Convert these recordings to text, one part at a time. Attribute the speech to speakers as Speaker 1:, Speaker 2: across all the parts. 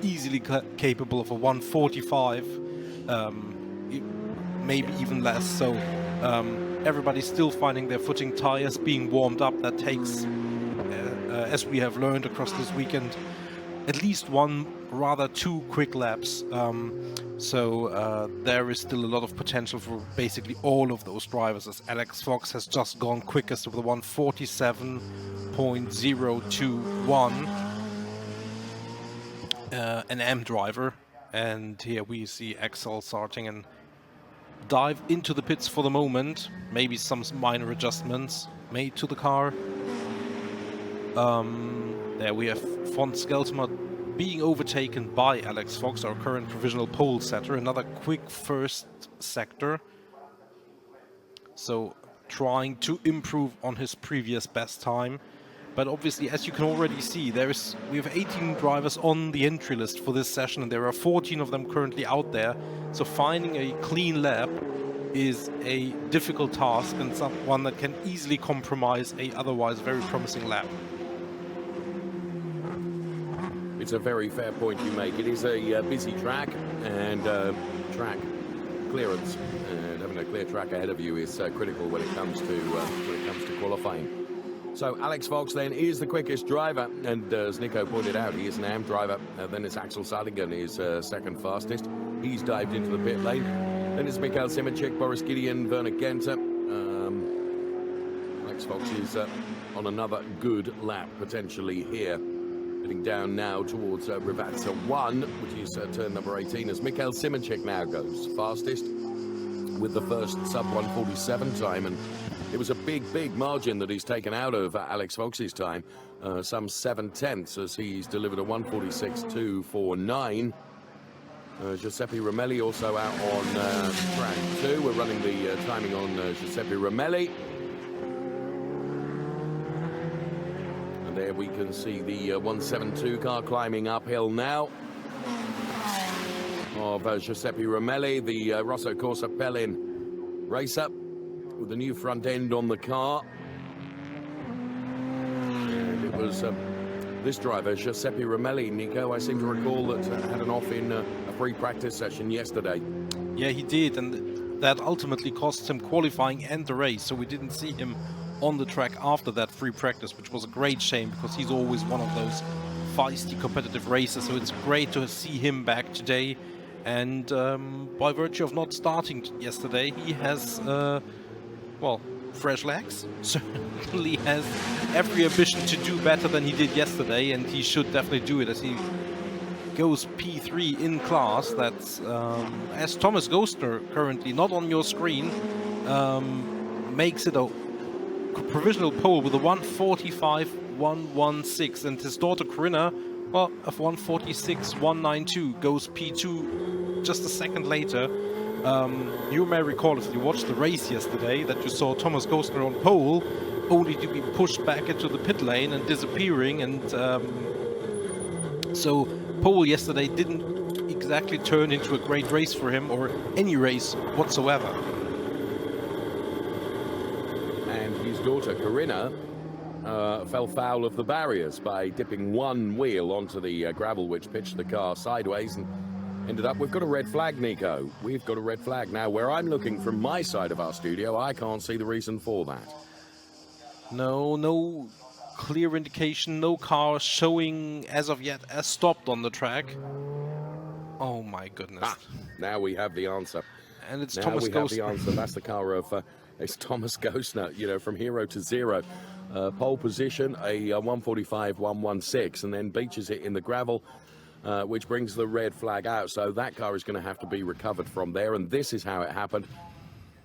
Speaker 1: easily capable of a 145, maybe even less. So everybody's still finding their footing, tires being warmed up. That takes, as we have learned across this weekend, at least one, rather two quick laps. So there is still a lot of potential for basically all of those drivers, as Alex Fox has just gone quickest with a 147.021, an M driver. And here we see Axel starting and dive into the pits for the moment. Maybe some minor adjustments made to the car. There we have von Skeltmer being overtaken by Alex Fox, our current provisional pole setter. Another quick first sector. So trying to improve on his previous best time. But obviously, as you can already see, we have 18 drivers on the entry list for this session, and there are 14 of them currently out there. So finding a clean lap is a difficult task, and one that can easily compromise a otherwise very promising lap.
Speaker 2: It's a very fair point you make. It is a busy track, and track clearance and having a clear track ahead of you is critical when it comes to qualifying. So Alex Fox then is the quickest driver, and as Nico pointed out, he is an AM driver. Then it's Axel Sardingen is second fastest. He's dived into the pit lane. Then it's Mikael Simicik, Boris Gideon, Werner Genter. Alex Fox is on another good lap potentially here. Heading down now towards Rivazza 1, which is turn number 18, as Mikael Simicik now goes fastest with the first sub-147 time. And it was a big margin that he's taken out of Alex Fox's time, some 7/10 as he's delivered a 146.249. Giuseppe Romelli also out on track 2. We're running the timing on Giuseppe Romelli. And there we can see the 172 car climbing uphill now of Giuseppe Romelli, the Rosso Corsa Pellin racer, with the new front end on the car. And it was this driver, Giuseppe Romelli, Nico, I seem to recall that had an off in a free practice session yesterday.
Speaker 1: Yeah, he did, and that ultimately cost him qualifying and the race, so we didn't see him on the track after that free practice, which was a great shame because he's always one of those feisty competitive racers. So it's great to see him back today, and by virtue of not starting yesterday, he has fresh legs. Certainly has every ambition to do better than he did yesterday, and he should definitely do it as he goes P3 in class. That's as Thomas Gostner, currently not on your screen, makes it a provisional pole with a 145.116, and his daughter Corinna, of 146.192, goes P2 just a second later. You may recall, if you watched the race yesterday, that you saw Thomas Gostner on pole, only to be pushed back into the pit lane and disappearing. And so pole yesterday didn't exactly turn into a great race for him, or any race whatsoever.
Speaker 2: And his daughter Corinna fell foul of the barriers by dipping one wheel onto the gravel, which pitched the car sideways and ended up. We've got a red flag, Nico. We've got a red flag. Now, where I'm looking from my side of our studio, I can't see the reason for that.
Speaker 1: No clear indication, no car showing as of yet as stopped on the track. Oh my goodness.
Speaker 2: Now we have the answer.
Speaker 1: And it's
Speaker 2: now
Speaker 1: Thomas
Speaker 2: we have
Speaker 1: Gostner.
Speaker 2: the answer. That's the car of it's Thomas Gostner, from hero to zero. Pole position, a 145.116, and then beaches it in the gravel, which brings the red flag out. So that car is going to have to be recovered from there, and this is how it happened.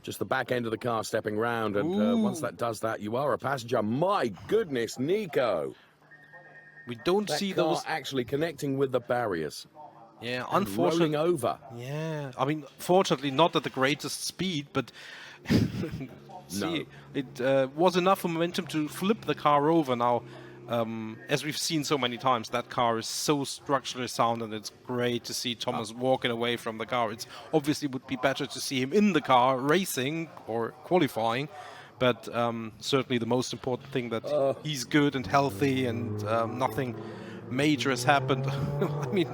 Speaker 2: Just the back end of the car stepping round, and once that does that, you are a passenger. My goodness, Nico!
Speaker 1: We don't see those
Speaker 2: actually connecting with the barriers.
Speaker 1: Yeah, unfortunately.
Speaker 2: Rolling over.
Speaker 1: Yeah, I mean, fortunately not at the greatest speed, but it was enough for momentum to flip the car over. Now, as we've seen so many times, that car is so structurally sound, and it's great to see Thomas walking away from the car. It's obviously would be better to see him in the car racing or qualifying, But certainly the most important thing that he's good and healthy and nothing major has happened. I mean,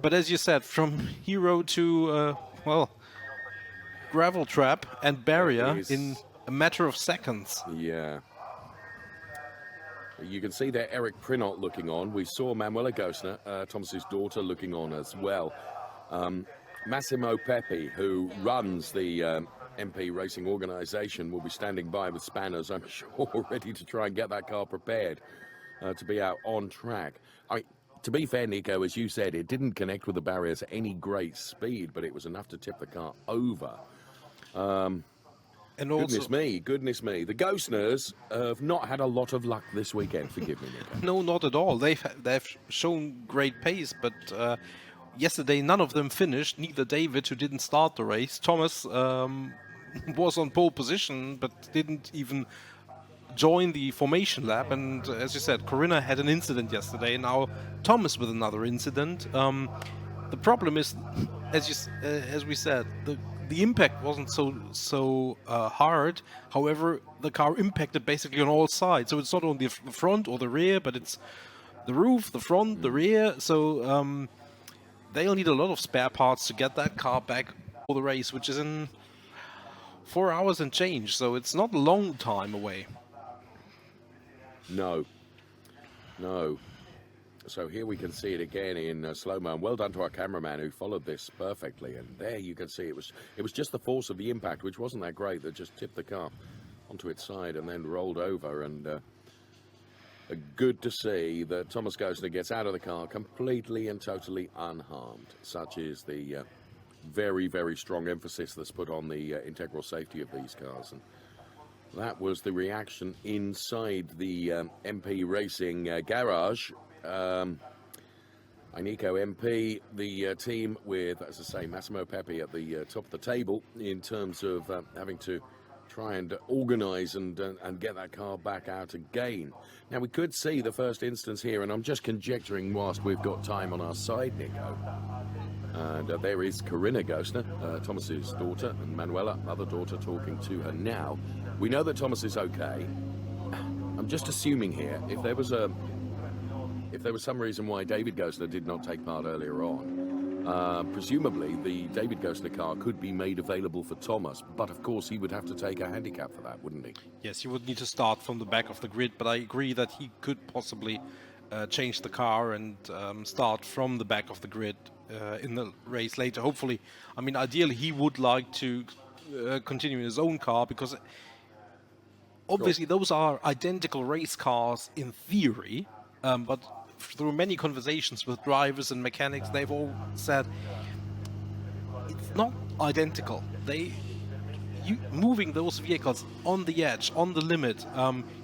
Speaker 1: but as you said, from hero to, well, gravel trap and barrier in a matter of seconds.
Speaker 2: Yeah. You can see there Eric Prinot looking on. We saw Manuela Gosner, Thomas's daughter, looking on as well. Massimo Pepe, who runs the MP Racing organisation, will be standing by with spanners, I'm sure, ready to try and get that car prepared to be out on track. I mean, to be fair, Nico, as you said, it didn't connect with the barriers at any great speed, but it was enough to tip the car over.
Speaker 1: And also,
Speaker 2: goodness me. The Gosners have not had a lot of luck this weekend, forgive me, Nico.
Speaker 1: no, not at all. They've shown great pace, but yesterday none of them finished, neither David, who didn't start the race. Thomas was on pole position, but didn't even join the formation lap. And as you said, Corinna had an incident yesterday, and now Thomas with another incident. The problem is, as we said, the impact wasn't so hard. However, the car impacted basically on all sides. So it's not only the front or the rear, but it's the roof, the front, the rear. So they'll need a lot of spare parts to get that car back for the race, which is in 4 hours and change. So it's not a long time away.
Speaker 2: No. So here we can see it again in slow-mo. And well done to our cameraman who followed this perfectly. And there you can see it was just the force of the impact, which wasn't that great, that just tipped the car onto its side and then rolled over. And good to see that Thomas Gosner gets out of the car completely and totally unharmed. Such is the very, very strong emphasis that's put on the integral safety of these cars. And that was the reaction inside the MP Racing garage. Nico MP, the team with, as I say, Massimo Pepe at the top of the table in terms of having to try and organise and get that car back out again. Now, we could see the first instance here, and I'm just conjecturing whilst we've got time on our side, Nico. And there is Corinna Gosner, Thomas's daughter, and Manuela, other daughter, talking to her now. We know that Thomas is okay. I'm just assuming here, if there was some reason why David Gosner did not take part earlier on, presumably the David Gosner car could be made available for Thomas, but of course he would have to take a handicap for that, wouldn't he?
Speaker 1: Yes, he would need to start from the back of the grid, but I agree that he could possibly change the car and start from the back of the grid in the race later. Hopefully, I mean, ideally he would like to continue in his own car, because obviously those are identical race cars in theory, but through many conversations with drivers and mechanics, they've all said it's not identical. Moving those vehicles on the edge, on the limit,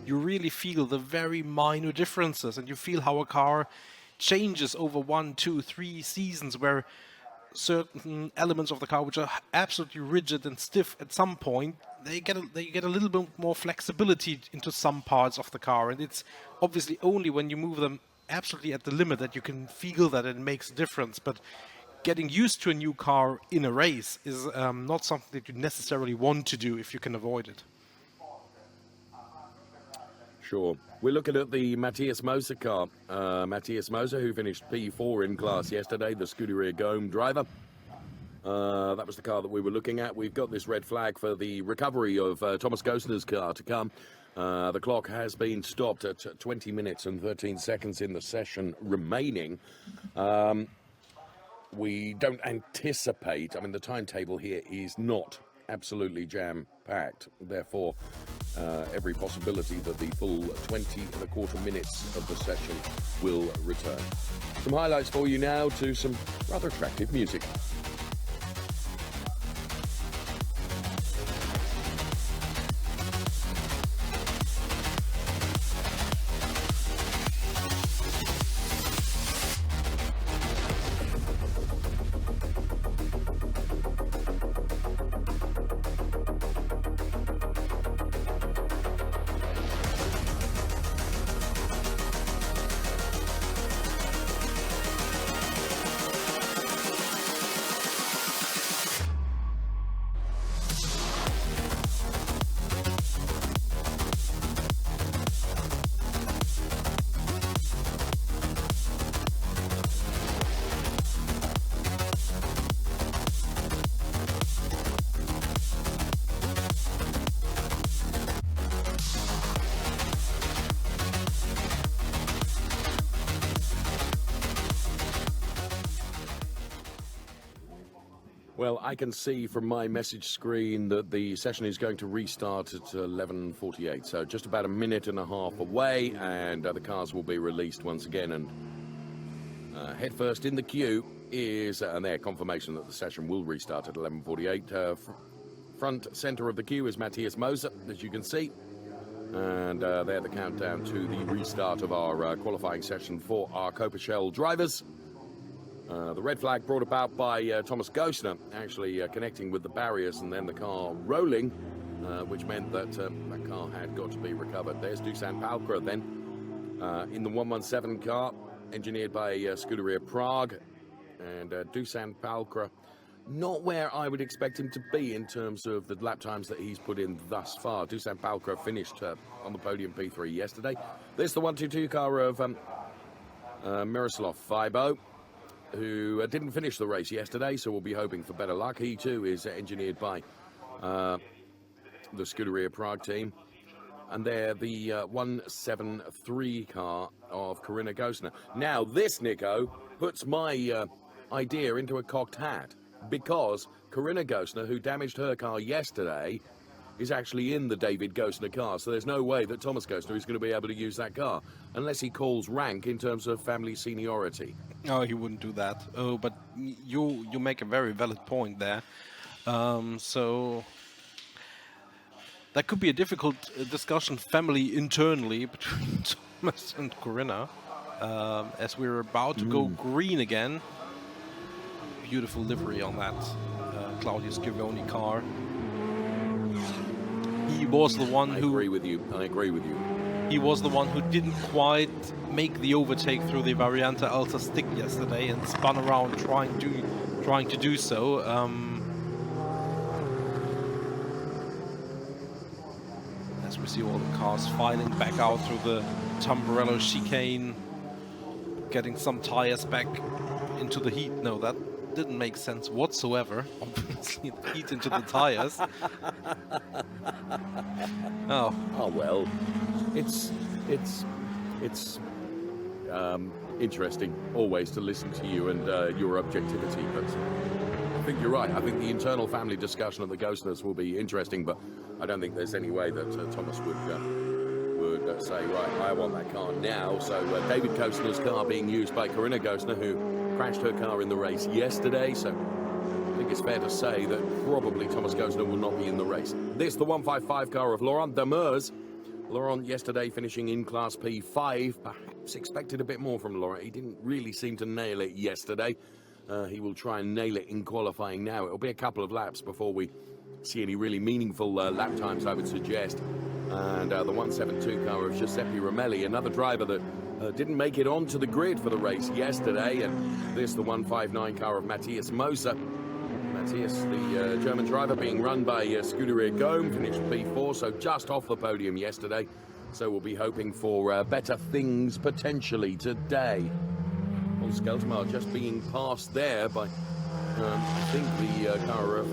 Speaker 1: you really feel the very minor differences, and you feel how a car changes over 1, 2, 3 seasons, where certain elements of the car which are absolutely rigid and stiff at some point, they get a little bit more flexibility into some parts of the car, and it's obviously only when you move them absolutely at the limit that you can feel that it makes a difference. But getting used to a new car in a race is not something that you necessarily want to do if you can avoid it.
Speaker 2: Sure. We're looking at the Matthias Moser car. Matthias Moser, who finished P4 in class yesterday, the Scuderia Gome driver. That was the car that we were looking at. We've got this red flag for the recovery of Thomas Gosner's car to come. The clock has been stopped at 20 minutes and 13 seconds in the session remaining. We don't anticipate, I mean, the timetable here is not absolutely jam-packed. Therefore, every possibility that the full 20 and a quarter minutes of the session will return. Some highlights for you now to some rather attractive music. Well, I can see from my message screen that the session is going to restart at 11:48, so just about a minute and a half away, and the cars will be released once again. And head first in the queue is, and their confirmation that the session will restart at 11:48. Front centre of the queue is Matthias Moser, as you can see. And they're the countdown to the restart of our qualifying session for our Coppa Shell drivers. The red flag brought about by Thomas Gosner actually connecting with the barriers and then the car rolling, which meant that that car had got to be recovered. There's Dusan Palkra then in the 117 car, engineered by Scuderia Prague. And Dusan Palkra, not where I would expect him to be in terms of the lap times that he's put in thus far. Dusan Palkra finished on the podium P3 yesterday. There's the 122 car of Miroslav Fajbo, who didn't finish the race yesterday, so we'll be hoping for better luck. He too is engineered by the Scuderia Prague team. And they're the 173 car of Corinna Gosner. Now this, Nico, puts my idea into a cocked hat, because Corinna Gosner, who damaged her car yesterday, is actually in the David Gosner car, so there's no way that Thomas Gosner is going to be able to use that car unless he calls rank in terms of family seniority.
Speaker 1: No, he wouldn't do that. Oh, but you make a very valid point there. So that could be a difficult discussion family internally between Thomas and Corinna, as we're about to go green again. Beautiful livery on that Claudio Schiavone car. He was the one who...
Speaker 2: I agree with you.
Speaker 1: He was the one who didn't quite make the overtake through the Variante Alta stick yesterday and spun around trying to do so. As we see all the cars filing back out through the Tamburello chicane, getting some tires back into the heat. No, that didn't make sense whatsoever. Obviously, the heat into the tires. Oh
Speaker 2: well, it's interesting always to listen to you and your objectivity, but I think you're right. I think the internal family discussion of the Gosners will be interesting, but I don't think there's any way that Thomas would say, right, I want that car now. So David Gosner's car being used by Corinna Gosner, who crashed her car in the race yesterday, so I think it's fair to say that probably Thomas Gosner will not be in the race. This, the 155 car of Laurent Demers. Laurent yesterday finishing in Class P5. Perhaps expected a bit more from Laurent. He didn't really seem to nail it yesterday. He will try and nail it in qualifying now. It'll be a couple of laps before we see any really meaningful lap times, I would suggest. And the 172 car of Giuseppe Romelli, another driver that didn't make it onto the grid for the race yesterday. And this, the 159 car of Matthias Moser. Matthias, the German driver, being run by Scuderia Gome, finished P4, so just off the podium yesterday. So we'll be hoping for better things potentially today. Von Skeltermar just being passed there by, I think, the car of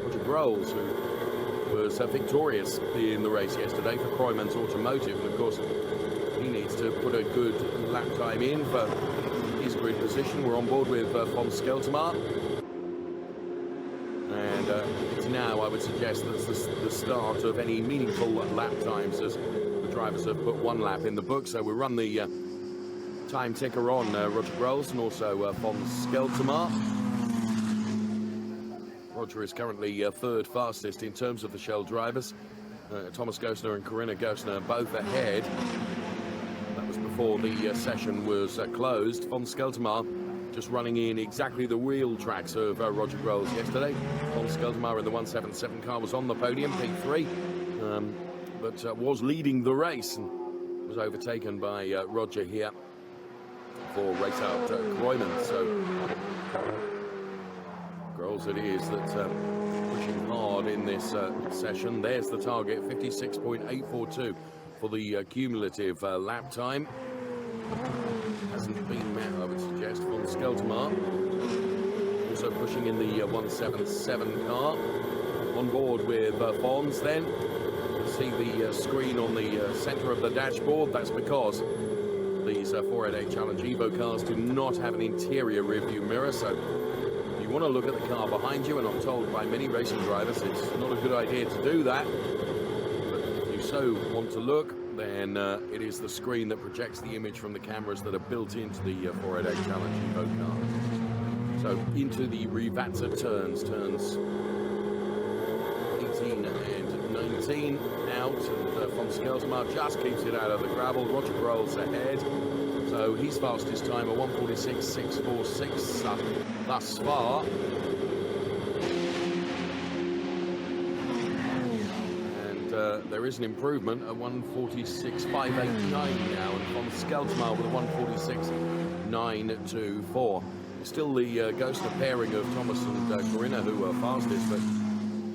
Speaker 2: Roger Grols, who was victorious in the race yesterday for Kroijmans Automotive. And of course, he needs to put a good lap time in for his grid position. We're on board with Von Skeltermar. And it's now, I would suggest, that's the start of any meaningful lap times, as the drivers have put one lap in the book. So we'll run the time ticker on Roger Grols and also Von Skeltermar. Roger is currently third fastest in terms of the Shell drivers. Thomas Gosner and Corinna Gosner both ahead. That was before the session was closed. Von Skeltermar just running in exactly the wheel tracks of Roger Grols yesterday. Von Skeltermar in the 177 car was on the podium, P3, but was leading the race and was overtaken by Roger here for race out Kroijmans. So Grols it is that's pushing hard in this session. There's the target, 56.842 for the cumulative lap time. Hasn't been met, I would suggest. Von Skeltermar also pushing in the 177 car. On board with Fons then. You see the screen on the centre of the dashboard. That's because these 488 Challenge Evo cars do not have an interior rearview mirror, so you you want to look at the car behind you, and I'm told by many racing drivers it's not a good idea to do that, but if you so want to look, then it is the screen that projects the image from the cameras that are built into the 488 Challenge Evo car. So into the Rivazza turns 18 and 19 out, and von Skeltmar just keeps it out of the gravel. Roger Grohl's ahead, so his fastest time a 1:46.646 thus far. There is an improvement at 1:46.589 now, and von Skeltmar with a 1:46.924. Still the ghost of pairing of Thomas and Corinna who are fastest, but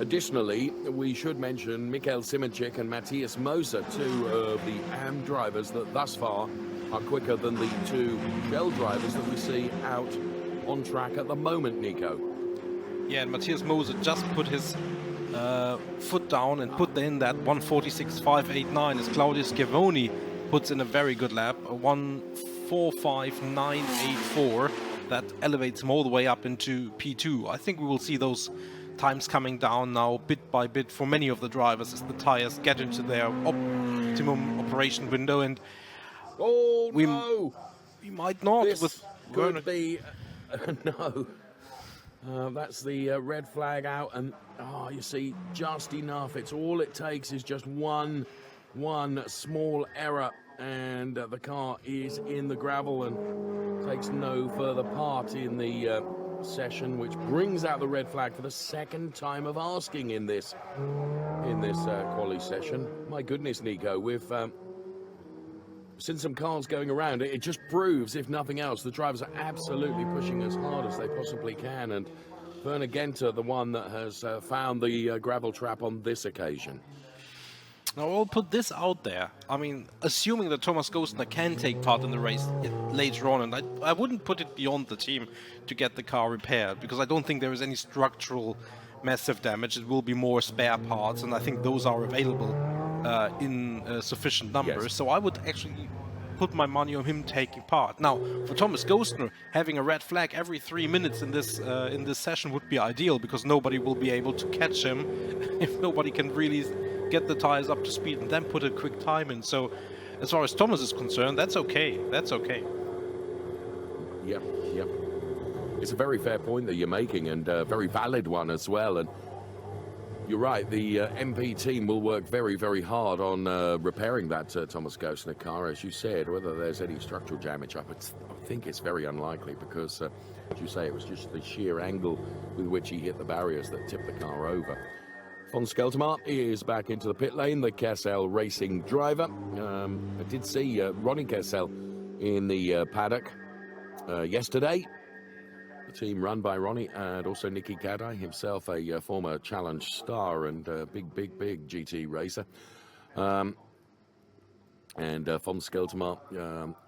Speaker 2: additionally we should mention Michael Simoncic and Matthias Moser, two of the AM drivers that thus far are quicker than the two Shell drivers that we see out on track at the moment, Nico.
Speaker 1: Yeah, and Matthias Moser just put his foot down and put in that 1:46.589 as Claudio Schiavone puts in a very good lap, a 1:45.984. That elevates him all the way up into P2. I think we will see those times coming down now bit by bit for many of the drivers as the tires get into their optimum operation window, and we might not.
Speaker 2: This could be no. That's the red flag out, and you see, just enough. It's all it takes is just one small error, and the car is in the gravel and takes no further part in the session, which brings out the red flag for the second time of asking in this quali session. My goodness, Nico, we've seen some cars going around. It just proves, if nothing else, the drivers are absolutely pushing as hard as they possibly can, and Werner Genter, the one that has found the gravel trap on this occasion.
Speaker 1: Now, I'll put this out there. I mean, assuming that Thomas Gostner can take part in the race later on, and I wouldn't put it beyond the team to get the car repaired, because I don't think there is any structural massive damage. It will be more spare parts, and I think those are available in sufficient numbers.
Speaker 2: Yes.
Speaker 1: So I would actually put my money on him taking part. Now, for Thomas Gostner, having a red flag every 3 minutes in this session would be ideal, because nobody will be able to catch him if nobody can really get the tires up to speed and then put a quick time in. So as far as Thomas is concerned, that's okay. That's okay.
Speaker 2: Yep. It's a very fair point that you're making, and a very valid one as well. And you're right, the MP team will work very, very hard on repairing that Thomas Gostner car, as you said. Whether there's any structural damage, I think it's very unlikely, because, as you say, it was just the sheer angle with which he hit the barriers that tipped the car over. Von Skeltmar is back into the pit lane, the Kessel Racing driver. I did see Ronnie Kessel in the paddock yesterday. The team run by Ronnie, and also Nicky Kadai, himself a former Challenge star and big GT racer. And von Skeltmar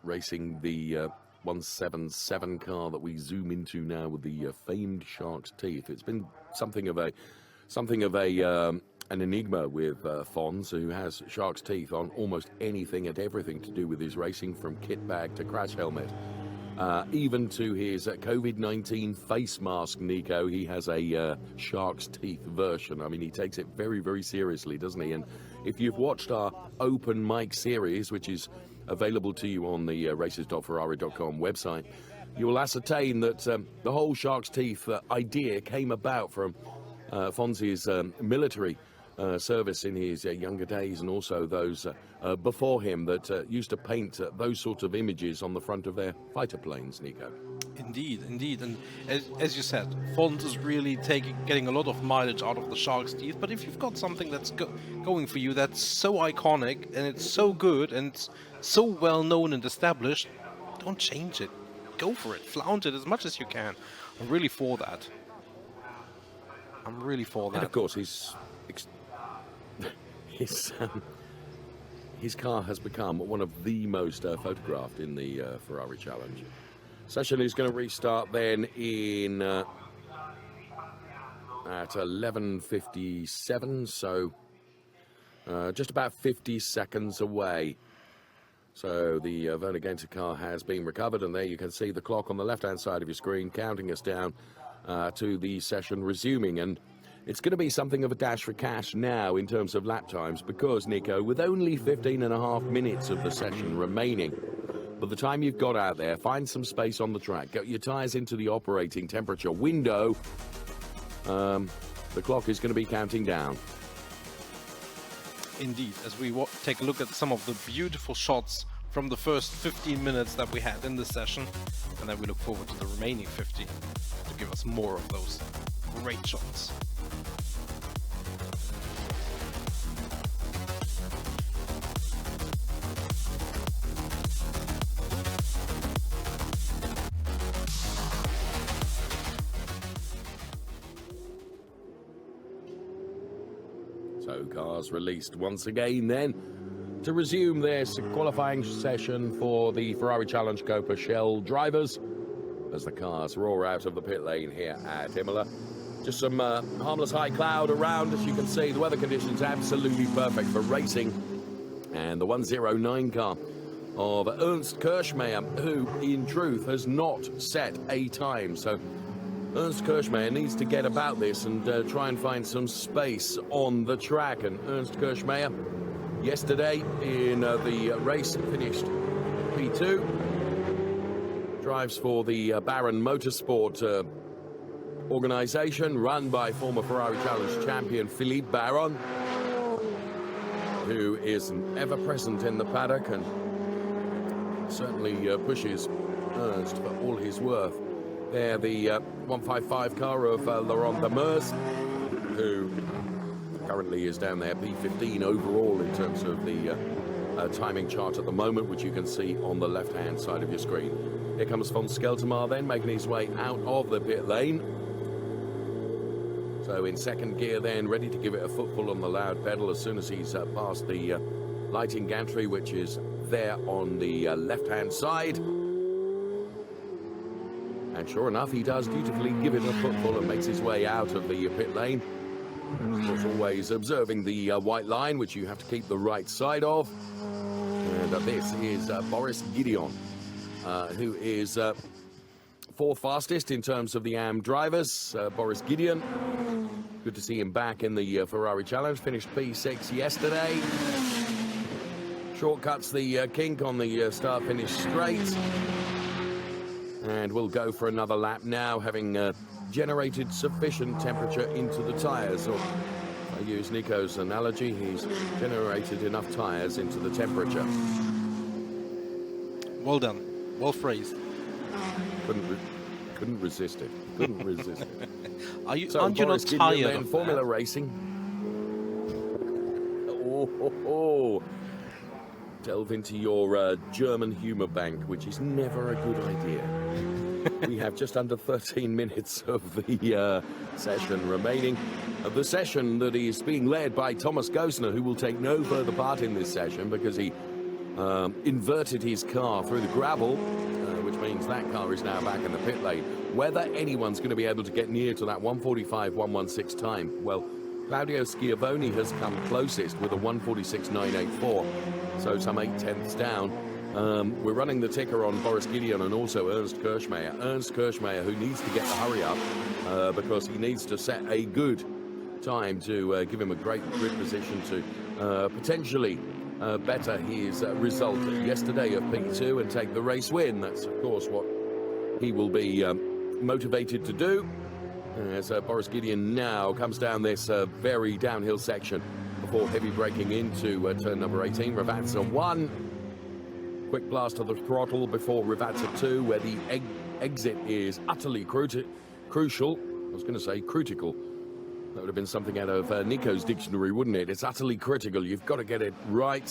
Speaker 2: racing the 177 car that we zoom into now with the famed Shark's Teeth. It's been something of an enigma with Fons, who has Shark's Teeth on almost anything and everything to do with his racing, from kit bag to crash helmet. Even to his COVID-19 face mask, Nico, he has a Shark's Teeth version. I mean, he takes it very, very seriously, doesn't he? And if you've watched our open mic series, which is available to you on the races.ferrari.com website, you will ascertain that the whole Shark's Teeth idea came about from Fonzie's military service in his younger days, and also those before him that used to paint those sorts of images on the front of their fighter planes, Nico.
Speaker 1: Indeed. And as you said, Fons is really getting a lot of mileage out of the Shark's Teeth. But if you've got something that's going for you, that's so iconic and it's so good and it's so well known and established, don't change it. Go for it. Flaunt it as much as you can. I'm really for that.
Speaker 2: And of course, his car has become one of the most photographed in the Ferrari Challenge. Session is going to restart then in at 11:57, so just about 50 seconds away. So the Werner Genter car has been recovered, and there you can see the clock on the left-hand side of your screen counting us down to the session resuming. And it's going to be something of a dash for cash now in terms of lap times, because, Nico, with only 15.5 minutes of the session remaining, by the time you've got out there, find some space on the track, get your tyres into the operating temperature window, the clock is going to be counting down.
Speaker 1: Indeed, as we take a look at some of the beautiful shots from the first 15 minutes that we had in the session, and then we look forward to the remaining 50 to give us more of those great shots.
Speaker 2: So cars released once again then to resume their qualifying session for the Ferrari Challenge Coppa Shell drivers as the cars roar out of the pit lane here at Imola. Just some harmless high cloud around, as you can see. The weather conditions absolutely perfect for racing. And the 109 car of Ernst Kirschmeyer, who in truth has not set a time. So Ernst Kirschmeyer needs to get about this and try and find some space on the track. And Ernst Kirschmeyer, yesterday in the race, finished P2. Drives for the Baron Motorsport organisation, run by former Ferrari Challenge champion Philippe Baron, who is ever present in the paddock and certainly pushes Ernst for all his worth. There, the 155 car of Laurent Demers, who currently is down there P15 overall in terms of the timing chart at the moment, which you can see on the left-hand side of your screen. Here comes von Skeltermar then, making his way out of the pit lane. So in second gear then, ready to give it a footful on the loud pedal as soon as he's past the lighting gantry, which is there on the left-hand side. And sure enough, he does dutifully give it a footful and makes his way out of the pit lane. Of course, always observing the white line, which you have to keep the right side of. And this is Boris Gideon, who is fourth fastest in terms of the AM drivers. Boris Gideon, good to see him back in the Ferrari Challenge. Finished P6 yesterday. Shortcuts the kink on the start-finish straight. And we'll go for another lap now, having generated sufficient temperature into the tyres. Or, I use Nico's analogy, he's generated enough tyres into the temperature.
Speaker 1: Well done. Well phrased.
Speaker 2: Couldn't resist it. Couldn't resist it.
Speaker 1: Aren't you not tired of
Speaker 2: Formula
Speaker 1: that?
Speaker 2: Racing. Oh. Delve into your German humour bank, which is never a good idea. We have just under 13 minutes of the session remaining. Of the session that is being led by Thomas Gosner, who will take no further part in this session because he inverted his car through the gravel, which means that car is now back in the pit lane. Whether anyone's going to be able to get near to that 1:45.116 time, well, Claudio Schiavone has come closest with a 1:46.984, so some 8/10ths down. We're running the ticker on Boris Gideon and also Ernst Kirschmeyer. Ernst Kirschmeyer, who needs to get the hurry up because he needs to set a good time to give him a great grid position to potentially better his result yesterday of P2 and take the race win. That's, of course, what he will be motivated to do. As Boris Gideon now comes down this very downhill section before heavy braking into turn number 18. Ravazza 1. Quick blast of the throttle before Ravazza 2, where the exit is utterly crucial. I was going to say critical. That would have been something out of Nico's dictionary, wouldn't it? It's utterly critical. You've got to get it right.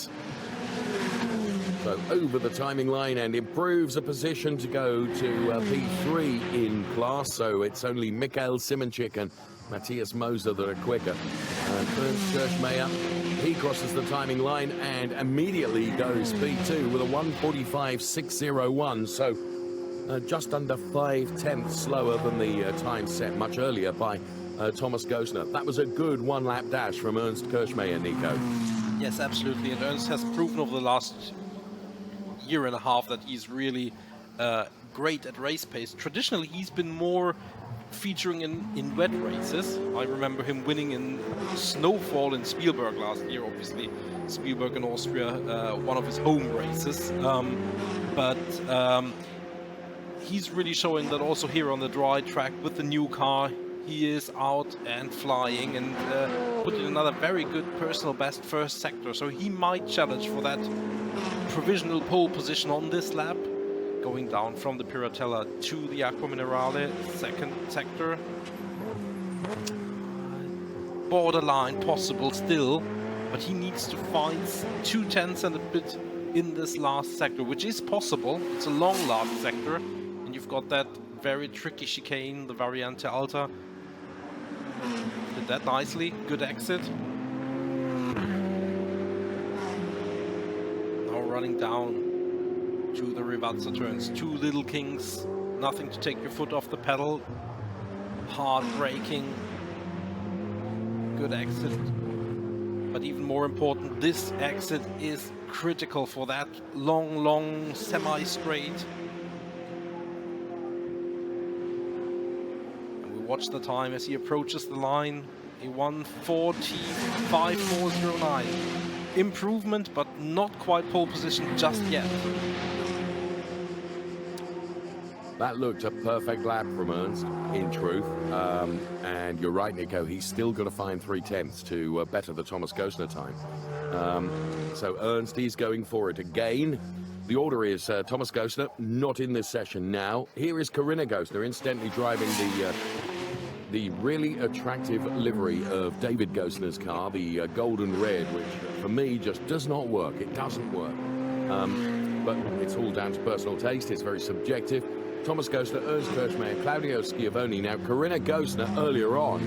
Speaker 2: So over the timing line and improves a position to go to P3 in class. So it's only Michael Simonchik and Matthias Moser that are quicker. Ernst Kirschmeyer, he crosses the timing line and immediately goes P2 with a 1:45.601. So just under 5/10ths slower than the time set much earlier by Thomas Gosner. That was a good one-lap dash from Ernst Kirschmeyer, Nico.
Speaker 1: Yes, absolutely. And Ernst has proven over the last year and a half that he's really great at race pace. Traditionally, he's been more featuring in wet races. I remember him winning in snowfall in Spielberg last year, obviously. Spielberg in Austria, one of his home races. But he's really showing that also here on the dry track with the new car, he is out and flying and put in another very good personal best first sector. So he might challenge for that provisional pole position on this lap, going down from the Piratella to the Acqua Minerale second sector. Borderline possible still, but he needs to find 2/10 and a bit in this last sector, which is possible. It's a long last sector, and you've got that very tricky chicane, the Variante Alta. Did that nicely, good exit. Now running down to the Rivazza turns, 2 little kings, nothing to take your foot off the pedal. Hard braking, good exit. But even more important, this exit is critical for that long semi-straight. And we watch the time as he approaches the line, a 1:45.409. Improvement, but not quite pole position just yet.
Speaker 2: That looked a perfect lap from Ernst, in truth. And you're right, Nico, he's still got to find 3/10 to better the Thomas Gosner time. So Ernst, he's going for it again. The order is Thomas Gosner, not in this session now. Here is Corinna Gosner, incidentally driving the really attractive livery of David Gosner's car, the gold and red, which for me just does not work. It doesn't work. But it's all down to personal taste. It's very subjective. Thomas Gosner, Ernst Kirchmayr, Claudio Schiavone. Now, Corinna Gosner earlier on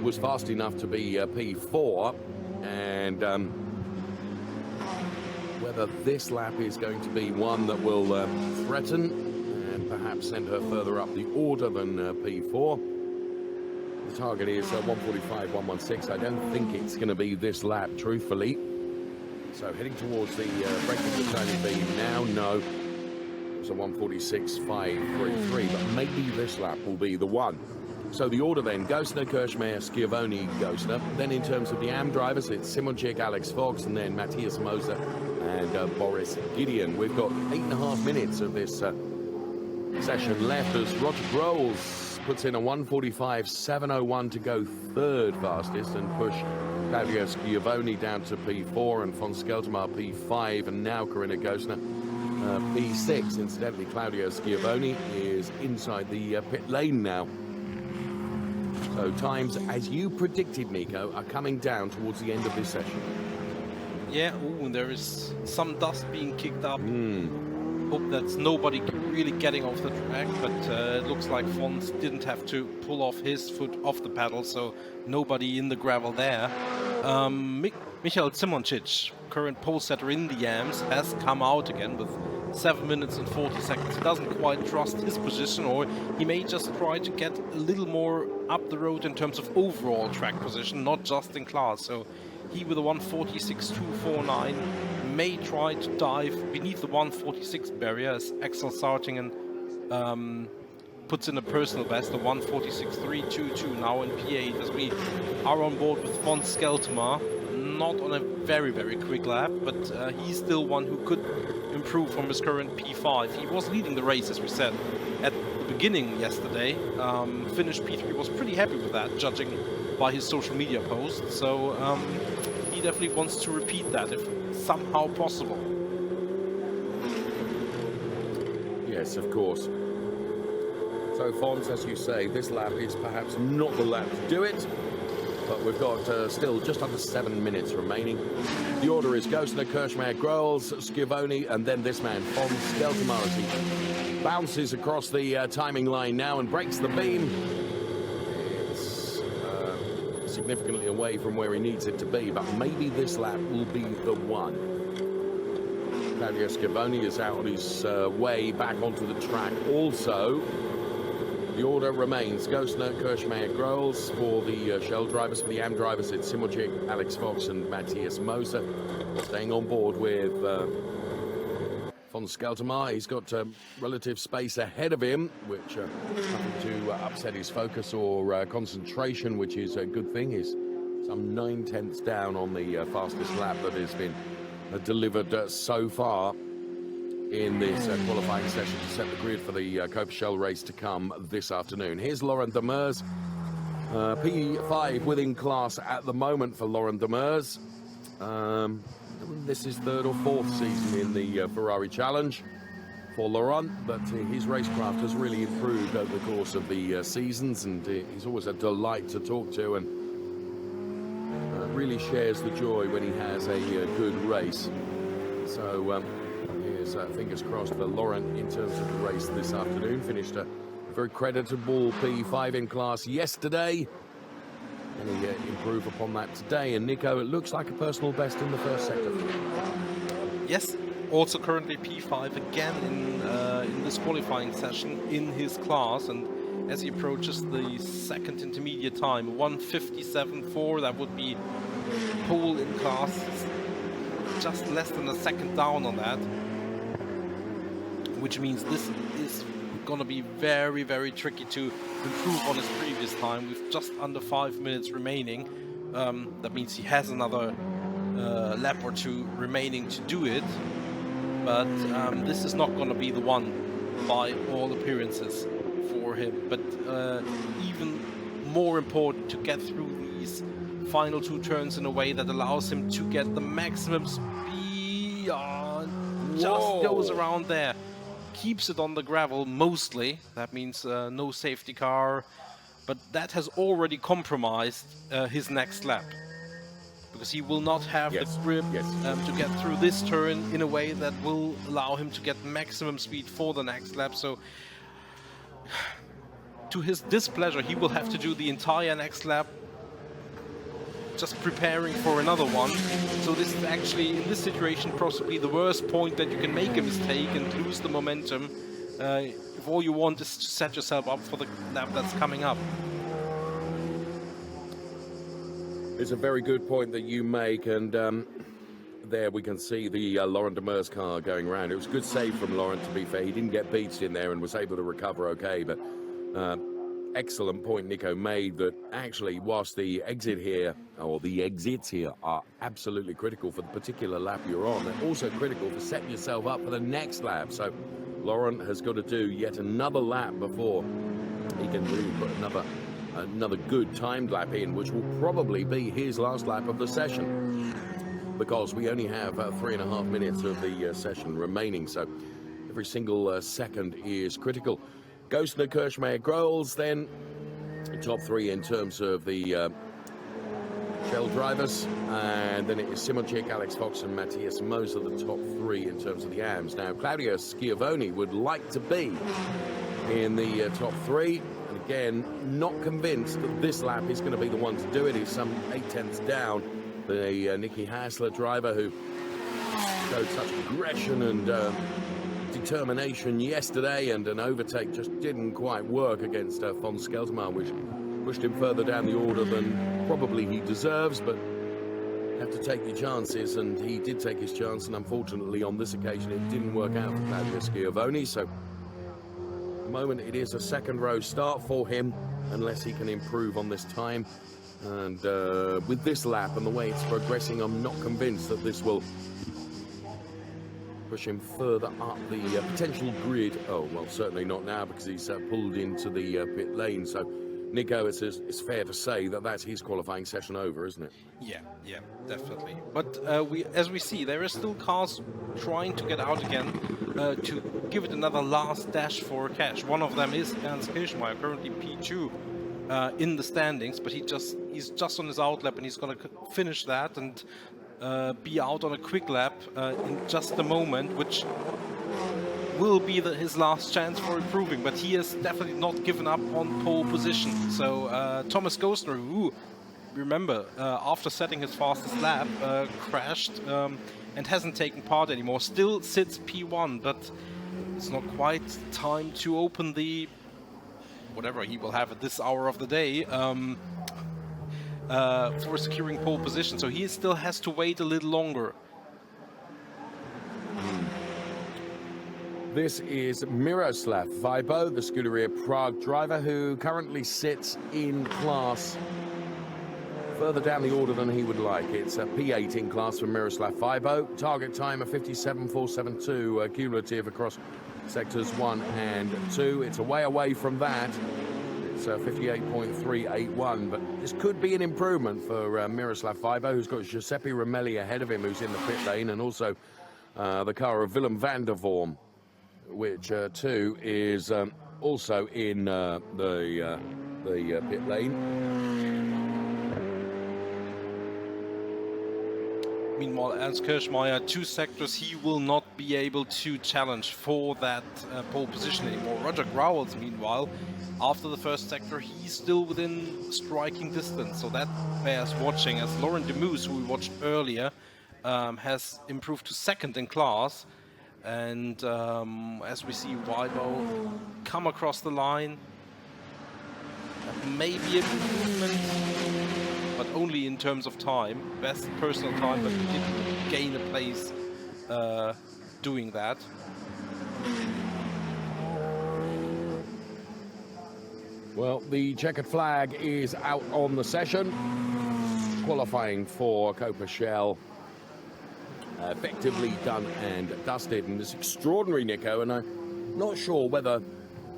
Speaker 2: was fast enough to be P4, and whether this lap is going to be one that will threaten and perhaps send her further up the order than P4. The target is 1:45.116. I don't think it's going to be this lap, truthfully. So heading towards the braking the turning beam now, no. It's a 1:46.533, but maybe this lap will be the one. So the order then, Gosner, Kirchmayr, Schiavone, Gosner. Then in terms of the AM drivers, it's Simonchik, Alex Fox, and then Matthias Moser and Boris Gideon. We've got 8.5 minutes of this session left as Roger Grols puts in a 1:45.701 to go third fastest and push Claudio Schiavone down to P4 and von Skeltermar P5, and now Corinna Gosner P6. Incidentally, Claudio Schiavone is inside the pit lane now. So times, as you predicted, Nico, are coming down towards the end of this session.
Speaker 1: Yeah, ooh, there is some dust being kicked up. Hope that's nobody really getting off the track, but it looks like Fons didn't have to pull off his foot off the pedal, so nobody in the gravel there. Michael Simoncic, current pole setter in the Yams, has come out again with 7 minutes and 40 seconds. He doesn't quite trust his position, or he may just try to get a little more up the road in terms of overall track position, not just in class. So he, with a 1:46.249, may try to dive beneath the 1:46 barrier as Axel Sartingen puts in a personal best, a 1:46.322 now in P8, as we are on board with von Skeltermar. Not on a very quick lap, but he's still one who could improve from his current P5. He was leading the race, as we said, at the beginning yesterday. Finished P3, was pretty happy with that, judging by his social media posts. So he definitely wants to repeat that if somehow possible.
Speaker 2: Yes, of course. So Fons, as you say, this lap is perhaps not the lap to do it, but we've got still just under 7 minutes remaining. The order is Gosner, Kirchmayr, Grols, Schiavone, and then this man, Fons Skeltermar, as he bounces across the timing line now and breaks the beam. It's significantly away from where he needs it to be, but maybe this lap will be the one. Claudio Schiavone is out on his way back onto the track also. The order remains Gosner, Kirchmayr, Grols. For the Shell drivers, for the AM drivers, it's Simoncic, Alex Fox and Matthias Moser. Staying on board with von Skeltermar. He's got relative space ahead of him, which nothing to upset his focus or concentration, which is a good thing. He's some 9/10ths down on the fastest lap that has been delivered so far in this qualifying session to set the grid for the Coppa Shell race to come this afternoon. Here's Laurent Demers, P5 within class at the moment for Laurent Demers. This is third or fourth season in the Ferrari Challenge for Laurent, but his racecraft has really improved over the course of the seasons, and he's always a delight to talk to, and really shares the joy when he has a good race. So here's fingers crossed for Laurent in terms of the race this afternoon. Finished a very creditable P5 in class yesterday, and he improve upon that today. And Nico, it looks like a personal best in the first sector.
Speaker 1: Yes, also currently P5 again in this qualifying session in his class, and as he approaches the second intermediate time, 1:57.4, that would be pole in class, just less than a second down on that, which means this is going to be very, very tricky to improve on his previous time with just under 5 minutes remaining. That means he has another lap or two remaining to do it, but this is not going to be the one by all appearances for him. But even more important to get through these final two turns in a way that allows him to get the maximum speed. Just goes around there. Keeps it on the gravel mostly. That means no safety car, but that has already compromised his next lap, because he will not have the grip to get through this turn in a way that will allow him to get maximum speed for the next lap. So to his displeasure, he will have to do the entire next lap just preparing for another one. So this is actually, in this situation, possibly the worst point that you can make a mistake and lose the momentum if all you want is to set yourself up for the lap that's coming up.
Speaker 2: It's a very good point that you make, and there we can see the Laurent Demers car going around. It was a good save from Laurent, to be fair. He didn't get beached in there and was able to recover okay, but excellent point Nico made, that actually whilst the exit here, or the exits here, are absolutely critical for the particular lap you're on, they're also critical for setting yourself up for the next lap. So Laurent has got to do yet another lap before he can really put another good timed lap in, which will probably be his last lap of the session, because we only have 3.5 minutes of the session remaining, so every single second is critical. Gosner, Kirchmeier, Groels, then top three in terms of the Shell drivers, and then it is Simonchik, Alex Fox and Matthias Moser, the top three in terms of the AMs. Now Claudio Schiavone would like to be in the top three, and again not convinced that this lap is going to be the one to do it. He's some 8/10ths down. The Nicky Hassler driver, who showed such aggression and determination yesterday, and an overtake just didn't quite work against von Skeltermar, which pushed him further down the order than probably he deserves, but you have to take your chances, and he did take his chance, and unfortunately on this occasion it didn't work out for Claudio Schiavone. So at the moment it is a second row start for him, unless he can improve on this time. And with this lap and the way it's progressing, I'm not convinced that this will push him further up the potential grid. Oh, well, certainly not now, because he's pulled into the pit lane. So, Nico, it's fair to say that that's his qualifying session over, isn't it?
Speaker 1: Yeah, definitely. But as we see, there are still cars trying to get out again to give it another last dash for cash. One of them is Ernst Kirchmeier, currently P2 in the standings, but he's just on his outlap, and he's going to finish that and be out on a quick lap in just a moment, which will be his last chance for improving. But he has definitely not given up on pole position. So Thomas Gosner, who, remember, after setting his fastest lap, crashed and hasn't taken part anymore, still sits P1, but it's not quite time to open the whatever he will have at this hour of the day for securing pole position. So he still has to wait a little longer.
Speaker 2: This is Miroslav Vibo, the Scuderia Prague driver, who currently sits in class further down the order than he would like. It's a P8 in class for Miroslav Vibo. Target time of 57.472 cumulative across sectors 1 and 2. It's a way away from that. It's 58.381, but this could be an improvement for Miroslav Vibo, who's got Giuseppe Romelli ahead of him, who's in the pit lane, and also the car of Willem van der Vorm, which too is also in the pit lane.
Speaker 1: Meanwhile, Ernst Kirschmeier, 2 sectors, he will not be able to challenge for that pole position anymore. Roger Growls, meanwhile, after the first sector, he's still within striking distance, so that bears watching, as Laurent Demouse, who we watched earlier, has improved to 2nd in class. And as we see Vibo come across the line, maybe a movement, but only in terms of time. Best personal time, but he didn't gain a place doing that.
Speaker 2: Well, the checkered flag is out on the session. Qualifying for Coppa Shell effectively done and dusted, and it's extraordinary, Nico, and I'm not sure whether,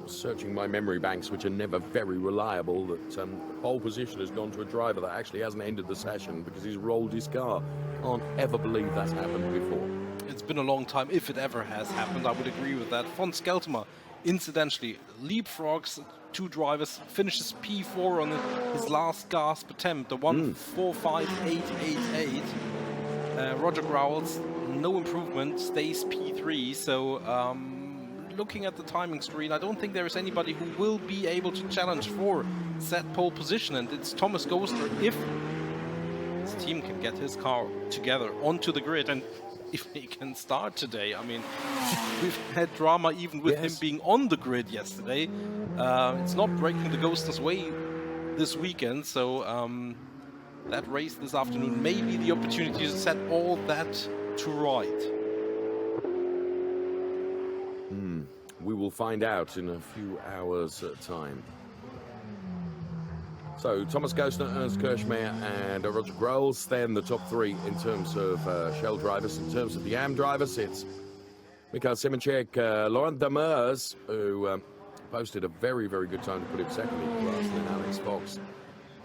Speaker 2: searching my memory banks, which are never very reliable, that pole position has gone to a driver that actually hasn't ended the session because he's rolled his car. Can't ever believe that's happened before.
Speaker 1: It's been a long time, if it ever has happened. I would agree with that. Von Skeltemer, incidentally, leapfrogs 2 drivers, finishes P4 on his last gasp attempt, the 1:45.888. Roger Growls, no improvement, stays P3. So looking at the timing screen, I don't think there is anybody who will be able to challenge for set pole position, and it's Thomas Gostner if his team can get his car together onto the grid, and if he can start today. I mean, we've had drama even with him being on the grid yesterday. It's not breaking the Gostner's way this weekend, so that race this afternoon may be the opportunity to set all that to right.
Speaker 2: We will find out in a few hours' time. So, Thomas Gostner, Ernst Kirschmeier and Roger Growls, then the top 3 in terms of Shell drivers. In terms of the AM drivers, it's Mikhail Simonchek, Laurent Demers, who posted a very, very good time to put him 2nd in class, and then Alex Fox,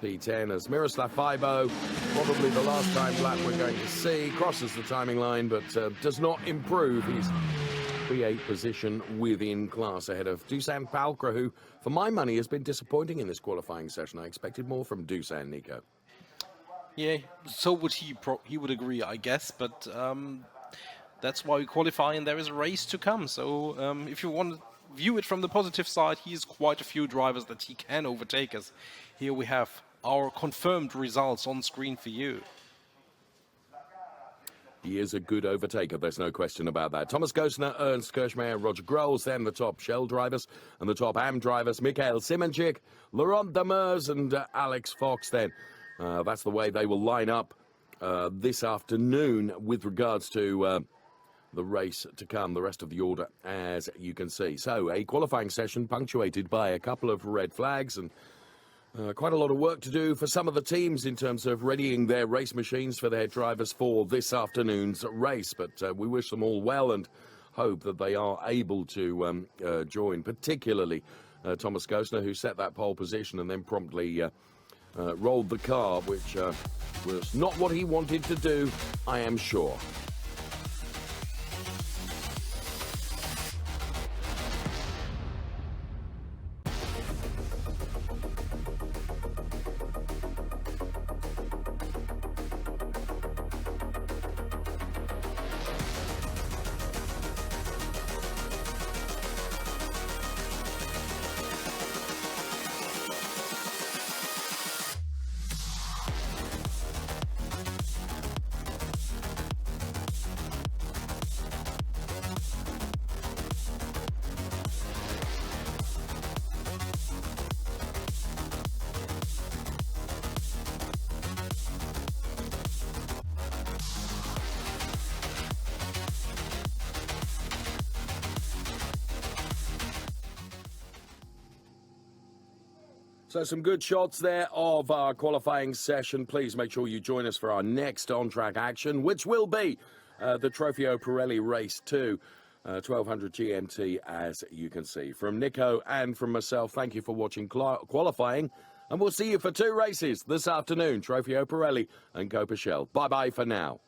Speaker 2: P10, as Miroslav Vibo, probably the last time lap we're going to see, crosses the timing line, but does not improve his P8 position within class ahead of Dusan Palkra, who, for my money, has been disappointing in this qualifying session. I expected more from Dusan, Nico.
Speaker 1: Yeah, so would he. He would agree, I guess, but that's why we qualify, and there is a race to come. So if you want to view it from the positive side, he has quite a few drivers that he can overtake us. Here we have our confirmed results on screen for you.
Speaker 2: He is a good overtaker, there's no question about that. Thomas Gostner, Ernst Kirschmeier, Roger Growls, then the top Shell drivers, and the top AM drivers, Mikhail Simonchik, Laurent Demers and Alex Fox then. That's the way they will line up this afternoon with regards to the race to come, the rest of the order, as you can see. So, a qualifying session punctuated by a couple of red flags and quite a lot of work to do for some of the teams in terms of readying their race machines for their drivers for this afternoon's race. But we wish them all well and hope that they are able to join, particularly Thomas Gostner, who set that pole position and then promptly rolled the car, which was not what he wanted to do, I am sure. So some good shots there of our qualifying session. Please make sure you join us for our next on-track action, which will be the Trofeo Pirelli Race 2, 1200 GMT, as you can see. From Nico and from myself, thank you for watching qualifying, and we'll see you for 2 races this afternoon, Trofeo Pirelli and Coppa Shell. Bye-bye for now.